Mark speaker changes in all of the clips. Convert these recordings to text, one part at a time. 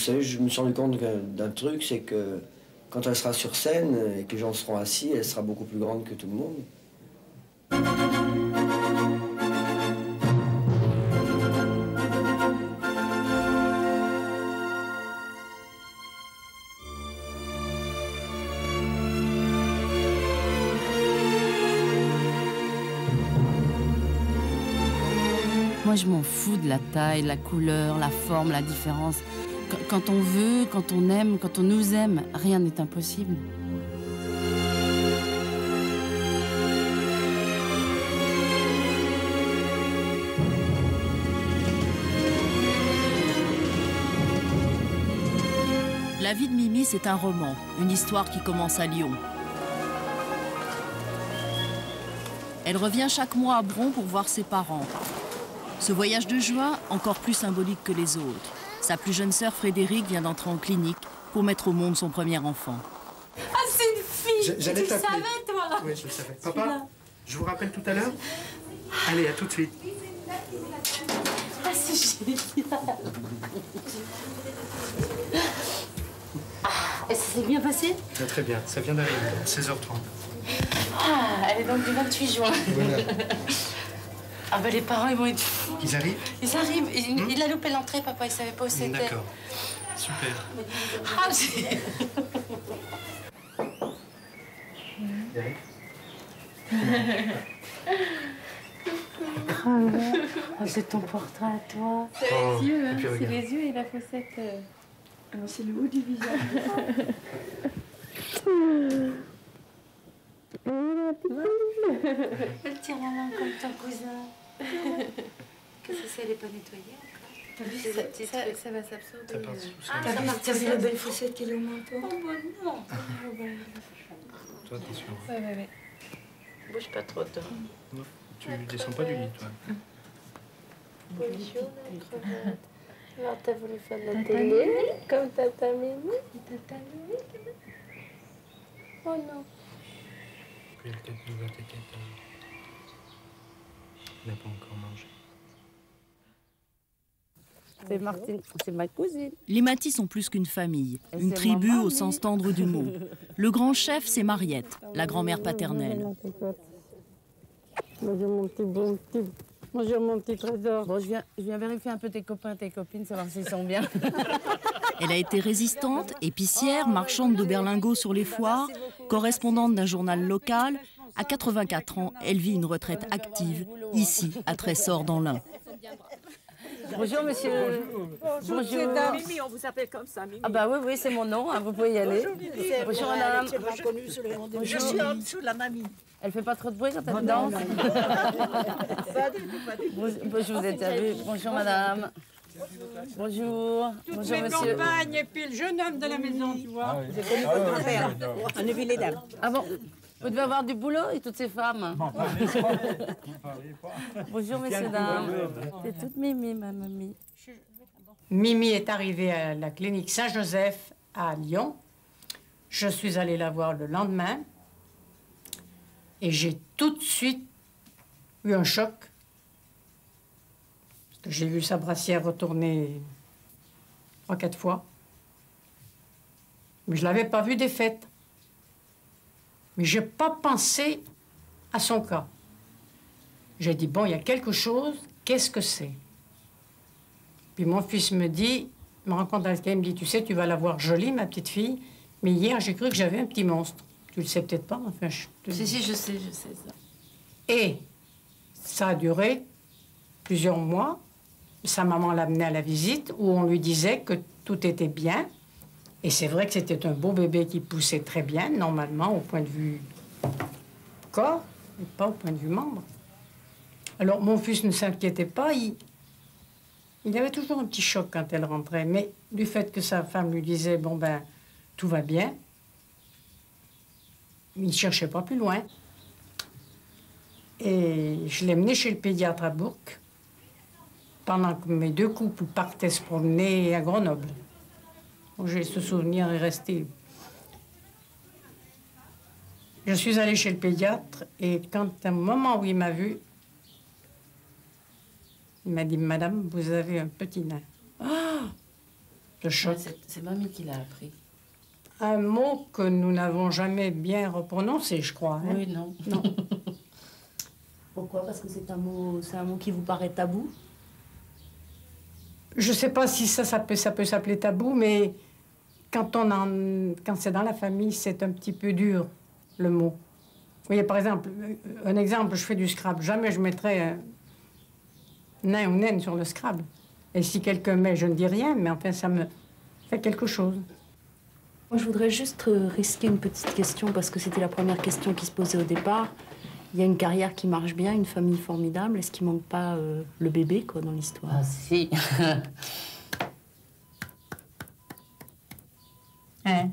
Speaker 1: savez, je me suis rendu compte d'un truc, c'est que quand elle sera sur scène et que les gens seront assis, elle sera beaucoup plus grande que tout le monde.
Speaker 2: Moi, je m'en fous de la taille, la couleur, la forme, la différence. Quand on veut, quand on aime, quand on nous aime, rien n'est impossible. La vie de Mimi, c'est un roman, une histoire qui commence à Lyon. Elle revient chaque mois à Bron pour voir ses parents. Ce voyage de juin, encore plus symbolique que les autres. Sa plus jeune sœur Frédérique vient d'entrer en clinique pour mettre au monde son premier enfant.
Speaker 3: Ah, c'est une fille! Tu le savais, toi?
Speaker 4: Oui, je le savais. Papa, je vous rappelle tout à l'heure? Allez, à tout de suite.
Speaker 3: Ah, c'est génial! Et ça s'est bien passé?
Speaker 4: Très bien, ça vient d'arriver, 16h30.
Speaker 3: Ah, elle est donc du 28 juin.
Speaker 4: Voilà.
Speaker 3: Ah ben les parents, ils vont être fous.
Speaker 4: Ils arrivent?
Speaker 3: Ils arrivent. Il a loupé l'entrée, papa, il savait pas où c'était.
Speaker 4: D'accord. Super.
Speaker 3: Ah, c'est... Oh, c'est ton portrait à toi.
Speaker 5: C'est les yeux, hein. C'est les yeux et la fossette. Non, c'est le haut du visage.
Speaker 3: Elle tire la main comme ton cousin. Qu'est-ce que c'est, elle n'est pas nettoyée encore?
Speaker 5: T'as vu, ça va s'absorber.
Speaker 3: T'as vu la belle fossette qu'elle a au menton? Oh, bah non.
Speaker 4: Toi, t'es sûr?
Speaker 5: Ouais.
Speaker 3: Bouge pas trop, toi.
Speaker 4: Non, tu descends pas du lit, toi.
Speaker 3: Bonjour, la crevette. Alors, t'as voulu faire de la télé, comme Tata Mimi? Tata Mimi? Oh non.
Speaker 4: Puis elle tête ouverte et tête. Elle n'a pas encore mangé.
Speaker 2: C'est Martine, c'est ma cousine.
Speaker 6: Les Maty sont plus qu'une famille, une tribu au sens tendre du mot. Le grand chef, c'est Mariette, la grand-mère paternelle.
Speaker 2: Bonjour mon petit bon petit. Bonjour mon petit trésor. Bon, je viens vérifier un peu tes copains et tes copines, savoir s'ils sont bien.
Speaker 6: Elle a été résistante, épicière, marchande de berlingots sur les foires, correspondante d'un journal local. À 84 ans, elle vit une retraite active, ici, à Tressor dans l'Ain.
Speaker 2: Bonjour monsieur. Bonjour.
Speaker 7: Mimi, on vous appelle comme ça, Mimi.
Speaker 2: Ah bah oui, c'est mon nom, hein, vous pouvez y aller. Bonjour madame.
Speaker 7: Je suis en dessous de la mamie.
Speaker 2: Elle fait pas trop de bruit quand elle danse? Je vous ai déjà vu. Bonjour madame. Bonjour.
Speaker 7: Toutes les campagnes et puis le jeune homme de la maison, tu vois. J'ai connu votre grand-père. On est vu les dames.
Speaker 2: Ah bon? Vous devez avoir du boulot et toutes ces femmes. Bonjour messieurs, dames. C'est toute Mimi, ma mamie.
Speaker 7: Mimi est arrivée à la clinique Saint-Joseph à Lyon. Je suis allée la voir le lendemain. Et j'ai tout de suite eu un choc. Parce que j'ai vu sa brassière retourner 3-4 fois. Mais je ne l'avais pas vue défaite. Mais je n'ai pas pensé à son cas. J'ai dit, bon, il y a quelque chose, qu'est-ce que c'est? Puis mon fils me rencontre dans le cas, il me dit, tu sais, tu vas la voir jolie, ma petite fille, mais hier, j'ai cru que j'avais un petit monstre. Tu le sais peut-être pas, enfin...
Speaker 2: Si, je sais ça.
Speaker 7: Et ça a duré plusieurs mois. Sa maman l'amenait à la visite, où on lui disait que tout était bien. Et c'est vrai que c'était un beau bébé qui poussait très bien, normalement, au point de vue corps, et pas au point de vue membre. Alors, mon fils ne s'inquiétait pas. Il avait toujours un petit choc quand elle rentrait. Mais du fait que sa femme lui disait, bon, ben, tout va bien, il ne cherchait pas plus loin. Et je l'ai mené chez le pédiatre à Bourg, pendant que mes deux couples partaient se promener à Grenoble. J'ai ce souvenir est resté. Je suis allée chez le pédiatre et quand à un moment où il m'a vue, il m'a dit, Madame, vous avez un petit nain. Ah! de choc.
Speaker 8: Ouais, c'est mamie qui l'a appris.
Speaker 7: Un mot que nous n'avons jamais bien reprononcé, je crois. Hein?
Speaker 8: Oui, non.
Speaker 7: Non.
Speaker 2: Pourquoi? Parce que c'est un mot qui vous paraît tabou?
Speaker 7: Je ne sais pas si ça peut s'appeler tabou, mais quand c'est dans la famille, c'est un petit peu dur, le mot. Vous voyez, par exemple, un exemple, je fais du Scrabble. Jamais je mettrais nain ou naine sur le Scrabble. Et si quelqu'un met, je ne dis rien, mais enfin, ça me fait quelque chose.
Speaker 2: Moi, je voudrais juste risquer une petite question, parce que c'était la première question qui se posait au départ. Il y a une carrière qui marche bien, une famille formidable. Est-ce qu'il manque pas le bébé, quoi, dans l'histoire?
Speaker 8: Ah, si.
Speaker 7: Hein?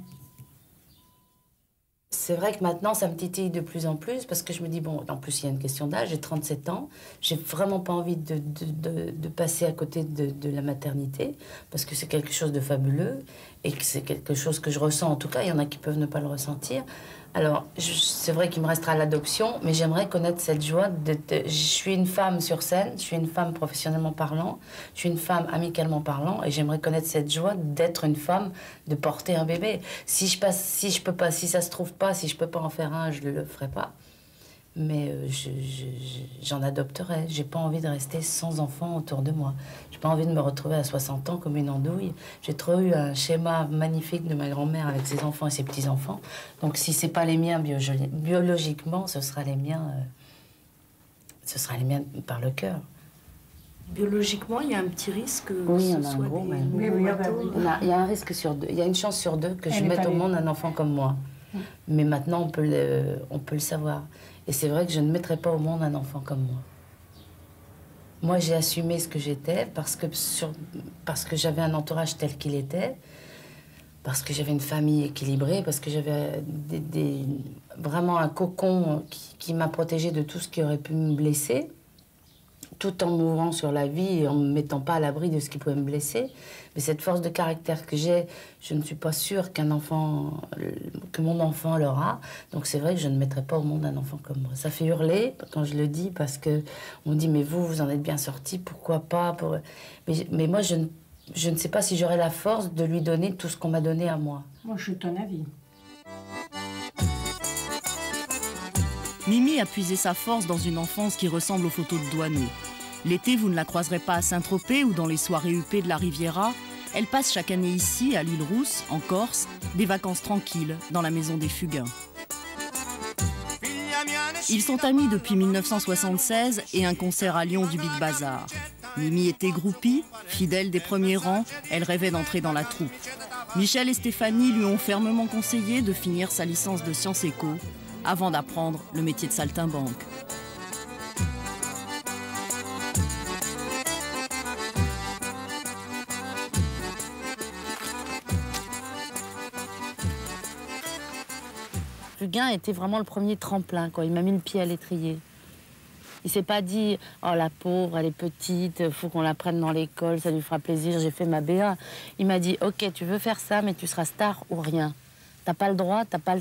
Speaker 8: C'est vrai que maintenant, ça me titille de plus en plus parce que je me dis, bon, en plus, il y a une question d'âge, j'ai 37 ans, j'ai vraiment pas envie de passer à côté de la maternité parce que c'est quelque chose de fabuleux et que c'est quelque chose que je ressens, en tout cas, il y en a qui peuvent ne pas le ressentir. Alors, c'est vrai qu'il me restera l'adoption, mais j'aimerais connaître cette joie je suis une femme sur scène, je suis une femme professionnellement parlant, je suis une femme amicalement parlant, et j'aimerais connaître cette joie d'être une femme, de porter un bébé. Si je peux pas, si ça se trouve pas, si je peux pas en faire un, je le ferai pas. Mais j'en adopterai. J'ai pas envie de rester sans enfants autour de moi. J'ai pas envie de me retrouver à 60 ans comme une andouille. J'ai trop eu un schéma magnifique de ma grand-mère avec ses enfants et ses petits-enfants. Donc si c'est pas les miens biologiquement, ce sera les miens par le cœur.
Speaker 2: Biologiquement, il y a un petit risque.
Speaker 8: Oui, il y en a un gros même.
Speaker 7: Oui,
Speaker 8: Il y a un risque sur deux. Il y a une chance sur deux que je mette au monde un enfant comme moi. Mais maintenant, on peut le savoir. Et c'est vrai que je ne mettrai pas au monde un enfant comme moi. Moi, j'ai assumé ce que j'étais parce que j'avais un entourage tel qu'il était, parce que j'avais une famille équilibrée, parce que j'avais vraiment un cocon qui m'a protégée de tout ce qui aurait pu me blesser, tout en m'ouvrant sur la vie et en ne me mettant pas à l'abri de ce qui pouvait me blesser. Mais cette force de caractère que j'ai, je ne suis pas sûre que mon enfant l'aura. Donc c'est vrai que je ne mettrai pas au monde un enfant comme moi. Ça fait hurler quand je le dis parce qu'on me dit « mais vous en êtes bien sorti, pourquoi pas ?» Mais moi, je ne sais pas si j'aurai la force de lui donner tout ce qu'on m'a donné à moi.
Speaker 7: Moi, je suis de ton avis.
Speaker 2: Mimi a puisé sa force dans une enfance qui ressemble aux photos de Douaneau. L'été, vous ne la croiserez pas à Saint-Tropez ou dans les soirées huppées de la Riviera. Elle passe chaque année ici, à l'île Rousse, en Corse, des vacances tranquilles, dans la maison des Fugains. Ils sont amis depuis 1976 et un concert à Lyon du Big Bazar. Mimi était groupie, fidèle des premiers rangs, elle rêvait d'entrer dans la troupe. Michel et Stéphanie lui ont fermement conseillé de finir sa licence de sciences éco avant d'apprendre le métier de saltimbanque.
Speaker 8: Fugain était vraiment le premier tremplin, quoi. Il m'a mis le pied à l'étrier. Il s'est pas dit « Oh, la pauvre, elle est petite, faut qu'on la prenne dans l'école, ça lui fera plaisir, j'ai fait ma BA ». Il m'a dit « Ok, tu veux faire ça, mais tu seras star ou rien. T'as pas le droit, t'as pas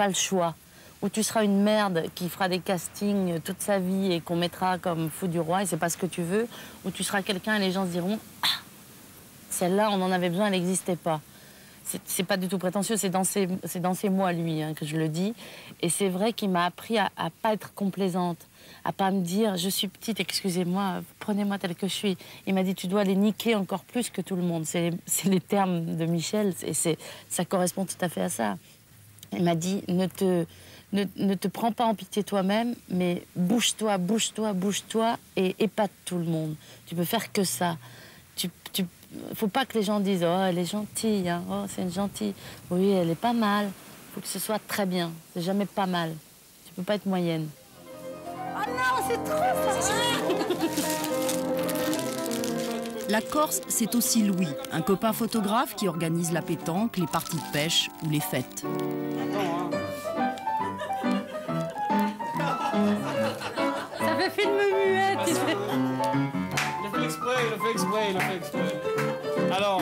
Speaker 8: le choix. Ou tu seras une merde qui fera des castings toute sa vie et qu'on mettra comme fou du roi et c'est pas ce que tu veux. Ou tu seras quelqu'un et les gens se diront « Ah, celle-là, on en avait besoin, elle n'existait pas ». C'est pas du tout prétentieux, c'est dans ses mots à lui que je le dis. Et c'est vrai qu'il m'a appris à pas être complaisante, à pas me dire « je suis petite, excusez-moi, prenez-moi telle que je suis ». Il m'a dit « tu dois les niquer encore plus que tout le monde ». C'est les termes de Michel et ça correspond tout à fait à ça. Il m'a dit « ne te prends pas en pitié toi-même, mais bouge-toi, bouge-toi, bouge-toi et épate tout le monde. Tu peux faire que ça. Faut pas que les gens disent « oh, elle est gentille, hein. Oh, c'est une gentille. Oui, elle est pas mal. » Faut que ce soit très bien. C'est jamais pas mal. Tu peux pas être moyenne.
Speaker 3: Oh non, c'est trop ça.
Speaker 2: La Corse, c'est aussi Louis, un copain photographe qui organise la pétanque, les parties de pêche ou les fêtes.
Speaker 3: Ça fait film muet, tu sais.
Speaker 9: Il le fait exprès. Alors,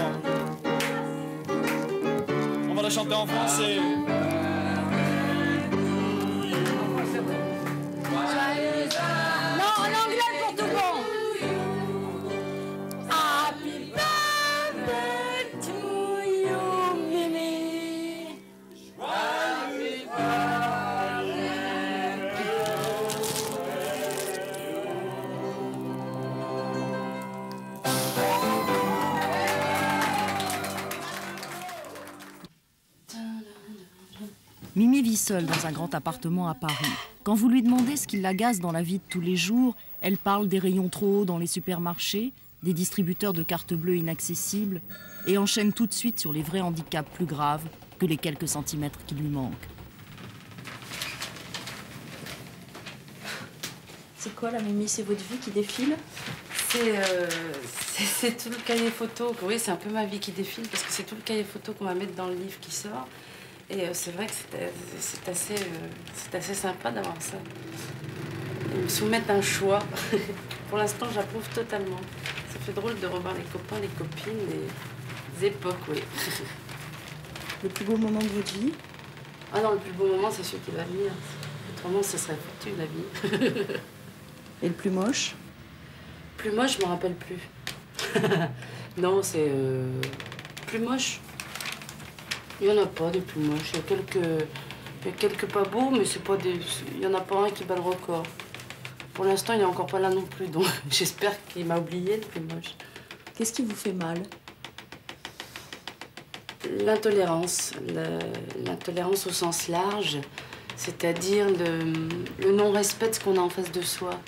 Speaker 9: on va la chanter en français.
Speaker 3: Non, en anglais pour tout le monde. Happy birthday to
Speaker 2: Mimi vit seule dans un grand appartement à Paris. Quand vous lui demandez ce qui l'agace dans la vie de tous les jours, elle parle des rayons trop hauts dans les supermarchés, des distributeurs de cartes bleues inaccessibles et enchaîne tout de suite sur les vrais handicaps plus graves que les quelques centimètres qui lui manquent.
Speaker 5: C'est quoi la Mimi? C'est votre vie qui défile?
Speaker 8: C'est tout le cahier photo. Oui, c'est un peu ma vie qui défile parce que c'est tout le cahier photo qu'on va mettre dans le livre qui sort. Et c'est vrai que c'est assez sympa d'avoir ça. Ils me soumettent un choix. Pour l'instant, j'approuve totalement. Ça fait drôle de revoir les copains, les copines, des époques, oui.
Speaker 5: Le plus beau moment de votre vie?
Speaker 8: Ah non, le plus beau moment, c'est celui qui va venir. Autrement, ce serait foutu, la vie.
Speaker 5: Et le plus moche?
Speaker 8: Plus moche, je me rappelle plus. Non, c'est plus moche. Il n'y en a pas des plus moches. Il y a quelques pas beaux, mais c'est pas des. Il n'y en a pas un qui bat le record. Pour l'instant, il n'est encore pas là non plus, donc j'espère qu'il m'a oublié, le plus moche.
Speaker 5: Qu'est-ce qui vous fait mal?
Speaker 8: L'intolérance. L'intolérance au sens large, c'est-à-dire le non-respect de ce qu'on a en face de soi.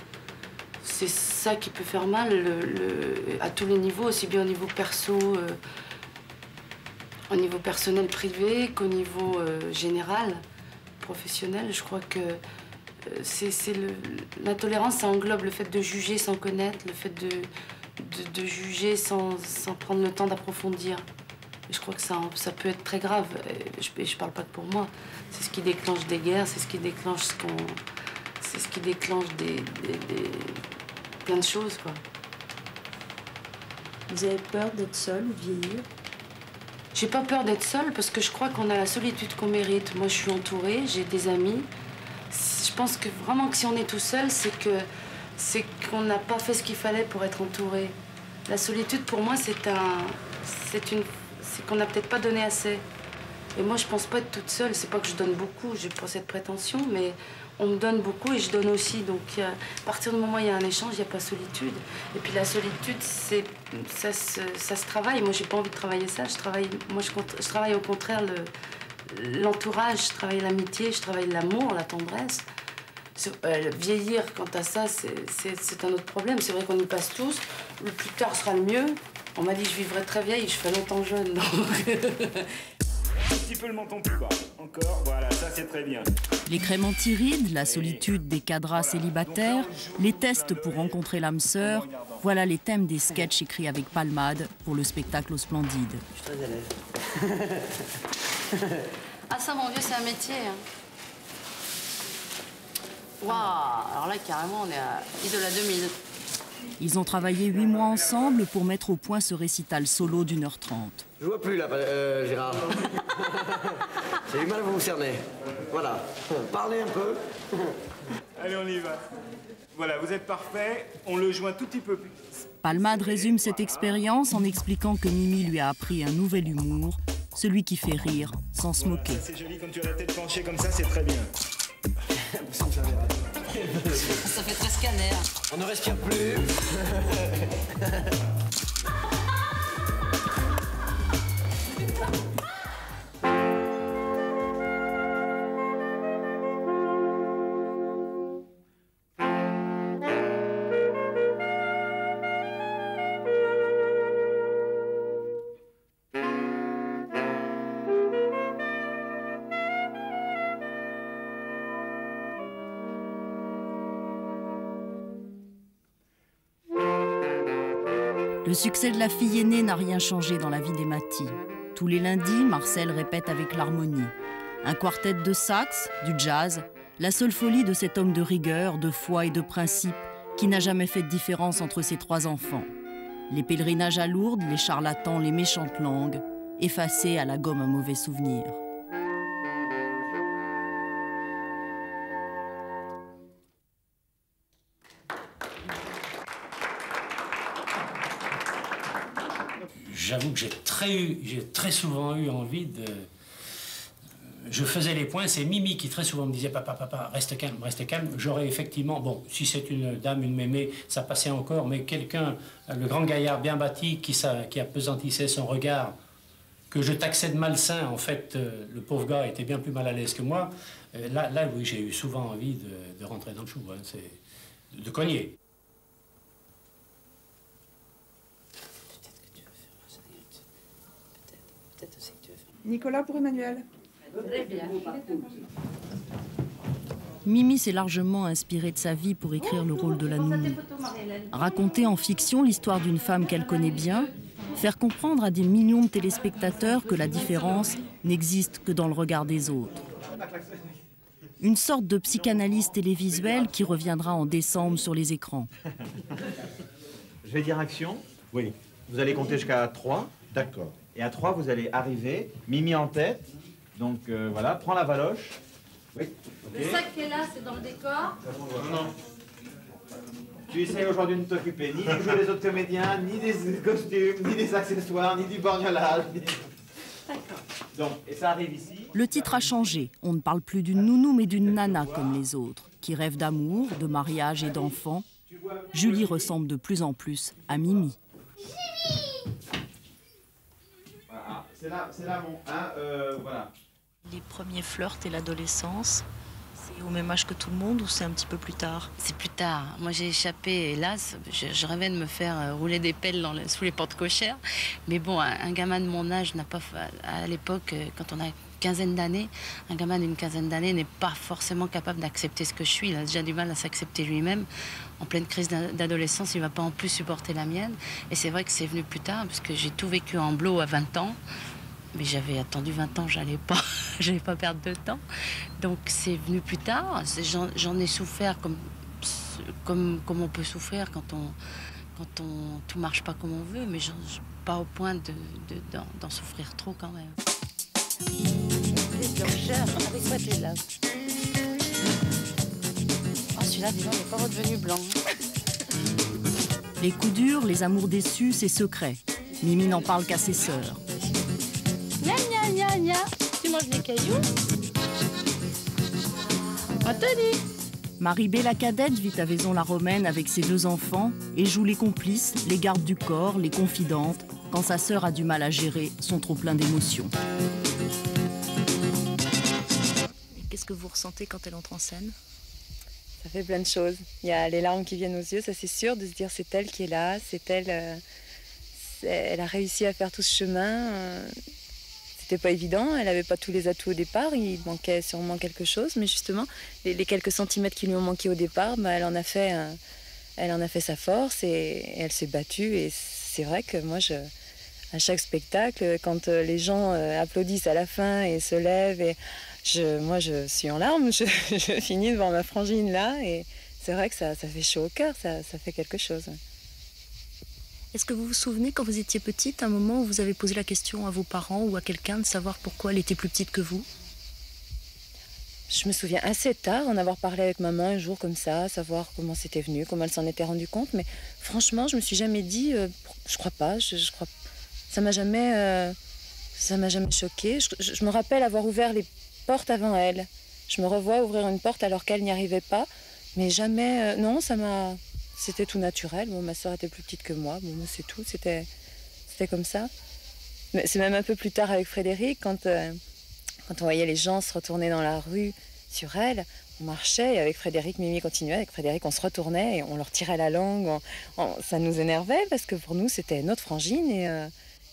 Speaker 8: C'est ça qui peut faire mal à tous les niveaux, aussi bien au niveau perso, au niveau personnel privé qu'au niveau général, professionnel. Je crois que l'intolérance, ça englobe le fait de juger sans connaître, le fait de juger sans prendre le temps d'approfondir. Je crois que ça peut être très grave. Je parle pas que pour moi. C'est ce qui déclenche des guerres, c'est ce qui déclenche plein de choses, quoi.
Speaker 5: Vous avez peur d'être seule ou de vieillir?
Speaker 8: J'ai pas peur d'être seule parce que je crois qu'on a la solitude qu'on mérite. Moi, je suis entourée, j'ai des amis. Je pense que vraiment que si on est tout seul, c'est qu'on n'a pas fait ce qu'il fallait pour être entouré. La solitude, pour moi, c'est qu'on n'a peut-être pas donné assez. Et moi, je pense pas être toute seule. C'est pas que je donne beaucoup, j'ai pas cette prétention, mais on me donne beaucoup et je donne aussi. Donc, à partir du moment où il y a un échange, il n'y a pas solitude. Et puis la solitude, ça se travaille. Moi, j'ai pas envie de travailler ça. Je travaille au contraire l'entourage, je travaille l'amitié, je travaille l'amour, la tendresse. Vieillir, quant à ça, c'est un autre problème. C'est vrai qu'on y passe tous. Le plus tard sera le mieux. On m'a dit que je vivrais très vieille et je fais longtemps jeune. Donc...
Speaker 10: Un petit peu le menton plus bas. Encore, voilà, ça c'est très bien.
Speaker 2: Les crémentirides, la solitude des cadras célibataires, les tests pour rencontrer l'âme sœur, voilà les thèmes des sketchs écrits avec Palmade pour le spectacle au Splendide.
Speaker 1: Je suis très à l'aise.
Speaker 8: Ah ça, mon vieux, c'est un métier. Hein. Waouh, alors là, carrément, on est à Idola 2000.
Speaker 2: Ils ont travaillé 8 mois ensemble pour mettre au point ce récital solo d'1h30.
Speaker 1: Je vois plus là, Gérard. J'ai du mal à vous cerner. Voilà. Parlez un peu.
Speaker 10: Allez, on y va. Voilà, vous êtes parfait. On le joint tout petit peu plus.
Speaker 2: Palmade résume cette expérience en expliquant que Mimi lui a appris un nouvel humour, celui qui fait rire sans se moquer.
Speaker 10: Ça, c'est joli quand tu as la tête penchée comme ça, c'est très bien.
Speaker 8: Ça fait très scanner.
Speaker 1: On ne respire plus.
Speaker 2: Le succès de la fille aînée n'a rien changé dans la vie des Maty. Tous les lundis, Marcel répète avec l'harmonie. Un quartet de sax, du jazz, la seule folie de cet homme de rigueur, de foi et de principe qui n'a jamais fait de différence entre ses 3 enfants. Les pèlerinages à Lourdes, les charlatans, les méchantes langues, effacés à la gomme un mauvais souvenir.
Speaker 11: J'avoue que j'ai très souvent eu envie de... Je faisais les points, c'est Mimi qui très souvent me disait « Papa, reste calme, reste calme ». J'aurais effectivement, bon, si c'est une dame, une mémé, ça passait encore, mais quelqu'un, le grand gaillard bien bâti, qui apesantissait son regard, que je taxais de malsain, en fait, le pauvre gars était bien plus mal à l'aise que moi. Là, oui, j'ai eu souvent envie de rentrer dans le chou, hein, de cogner.
Speaker 5: Nicolas pour Emmanuel.
Speaker 3: Très bien.
Speaker 2: Mimi s'est largement inspirée de sa vie pour écrire le rôle de la nounou. Raconter en fiction l'histoire d'une femme qu'elle connaît bien, faire comprendre à des millions de téléspectateurs que la différence n'existe que dans le regard des autres. Une sorte de psychanalyse télévisuelle qui reviendra en décembre sur les écrans.
Speaker 12: Je vais dire action. Oui. Vous allez compter jusqu'à 3. D'accord. Et à 3, vous allez arriver, Mimi en tête. Donc voilà, prends la valoche. Oui.
Speaker 3: Le sac qui est là, c'est dans le décor.
Speaker 12: Non. Tu essayes aujourd'hui de ne t'occuper ni du jeu des autres comédiens, ni des costumes, ni des accessoires, ni du borgnolage.
Speaker 3: D'accord.
Speaker 12: Donc, et ça arrive ici.
Speaker 2: Le titre a changé. On ne parle plus d'une nounou, mais d'une nana comme les autres, qui rêve d'amour, de mariage et d'enfants. Julie ressemble de plus en plus à Mimi.
Speaker 12: Voilà, c'est là mon 1, voilà.
Speaker 6: Les premiers flirts et l'adolescence, c'est au même âge que tout le monde ou c'est un petit peu plus tard?
Speaker 8: C'est plus tard. Moi, j'ai échappé, hélas. Je rêvais de me faire rouler des pelles sous les portes cochères. Mais bon, un gamin de mon âge n'a pas... À l'époque, quand on a une quinzaine d'années, un gamin d'une quinzaine d'années n'est pas forcément capable d'accepter ce que je suis. Il a déjà du mal à s'accepter lui-même. En pleine crise d'adolescence, il ne va pas en plus supporter la mienne. Et c'est vrai que c'est venu plus tard, parce que j'ai tout vécu en bloc à 20 ans. Mais j'avais attendu 20 ans, j'allais pas perdre de temps. Donc c'est venu plus tard. J'en ai souffert comme on peut souffrir quand tout marche pas comme on veut, mais pas au point d'en souffrir trop quand même.
Speaker 3: Les blancheurs, avec quoi tu laves?
Speaker 8: Oh, celui-là, dis donc, il n'est pas redevenu blanc.
Speaker 2: Les coups durs, les amours déçus, c'est secret. Mimi n'en parle qu'à ses sœurs.
Speaker 3: Gna gna gna gna. Tu manges des cailloux? Anthony.
Speaker 2: Marie-B la cadette vit à Vaison-la-Romaine avec ses 2 enfants et joue les complices, les gardes du corps, les confidentes, quand sa sœur a du mal à gérer son trop-plein d'émotions.
Speaker 6: Qu'est-ce que vous ressentez quand elle entre en scène?
Speaker 5: Ça fait plein de choses. Il y a les larmes qui viennent aux yeux, ça c'est sûr, de se dire c'est elle qui est là, c'est elle. Elle a réussi à faire tout ce chemin. C'était pas évident, elle n'avait pas tous les atouts au départ, il manquait sûrement quelque chose, mais justement, les quelques centimètres qui lui ont manqué au départ, elle en a fait sa force et elle s'est battue. Et c'est vrai que moi, à chaque spectacle, quand les gens applaudissent à la fin et se lèvent, moi je suis en larmes, je finis devant ma frangine là, et c'est vrai que ça fait chaud au cœur, ça fait quelque chose.
Speaker 6: Est-ce que vous vous souvenez, quand vous étiez petite, un moment où vous avez posé la question à vos parents ou à quelqu'un de savoir pourquoi elle était plus petite que vous?
Speaker 5: Je me souviens assez tard en avoir parlé avec maman un jour comme ça, savoir comment c'était venu, comment elle s'en était rendue compte, mais franchement, je me suis jamais dit, je crois pas, ça m'a jamais choquée. Je me rappelle avoir ouvert les portes avant elle. Je me revois ouvrir une porte alors qu'elle n'y arrivait pas, mais jamais, non, c'était tout naturel. Bon, ma soeur était plus petite que moi, bon, c'est tout, c'était comme ça. Mais c'est même un peu plus tard avec Frédéric, quand on voyait les gens se retourner dans la rue sur elle, on marchait et avec Frédéric, Mimi continuait, avec Frédéric on se retournait et on leur tirait la langue, ça nous énervait parce que pour nous c'était notre frangine et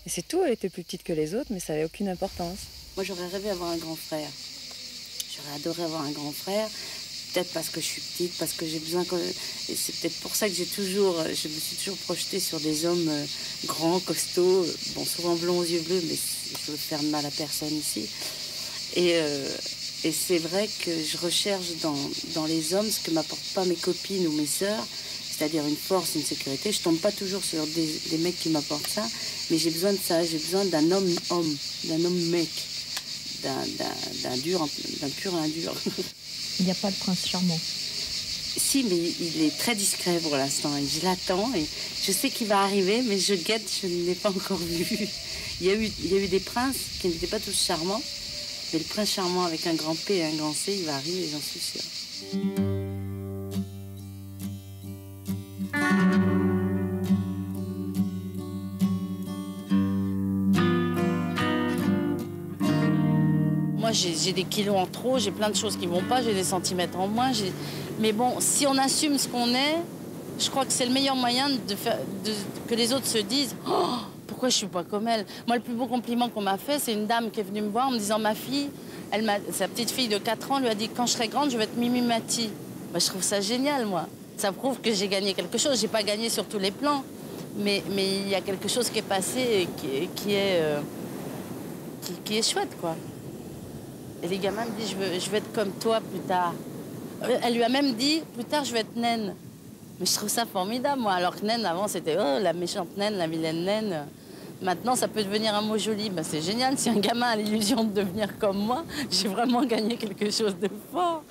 Speaker 5: c'est tout, elle était plus petite que les autres mais ça n'avait aucune importance.
Speaker 8: Moi j'aurais rêvé d'avoir un grand frère, j'aurais adoré avoir un grand frère. Peut-être parce que je suis petite, parce que j'ai besoin... Et c'est peut-être pour ça que je me suis toujours projetée sur des hommes grands, costauds, bon, souvent blonds aux yeux bleus, mais je veux faire mal à personne ici. Et c'est vrai que je recherche dans les hommes ce que m'apportent pas mes copines ou mes sœurs, c'est-à-dire une force, une sécurité. Je tombe pas toujours sur des mecs qui m'apportent ça, mais j'ai besoin de ça, j'ai besoin d'un homme-homme, d'un homme-mec, d'un pur et un dur.
Speaker 6: Il n'y a pas de prince charmant.
Speaker 8: Si, mais il est très discret pour l'instant. Je l'attends et je sais qu'il va arriver, mais je guette, je ne l'ai pas encore vu. Il y a eu des princes qui n'étaient pas tous charmants, mais le prince charmant avec un grand P et un grand C, il va arriver, j'en suis sûre. j'ai des kilos en trop, j'ai plein de choses qui vont pas, j'ai des centimètres en moins. Mais bon, si on assume ce qu'on est, je crois que c'est le meilleur moyen que les autres se disent oh, pourquoi je suis pas comme elle. Moi, le plus beau compliment qu'on m'a fait, c'est une dame qui est venue me voir en me disant ma fille, sa petite fille de 4 ans lui a dit quand je serai grande, je vais être Mimi Mati. Moi, je trouve ça génial, moi. Ça prouve que j'ai gagné quelque chose. J'ai pas gagné sur tous les plans, mais il y a quelque chose qui est passé et qui est chouette, quoi. Et les gamins me disent je veux être comme toi plus tard. Elle lui a même dit plus tard je vais être naine. Mais je trouve ça formidable, moi. Alors que naine, avant, c'était oh, la méchante naine, la vilaine naine. Maintenant, ça peut devenir un mot joli. Ben, c'est génial. Si un gamin a l'illusion de devenir comme moi, j'ai vraiment gagné quelque chose de fort.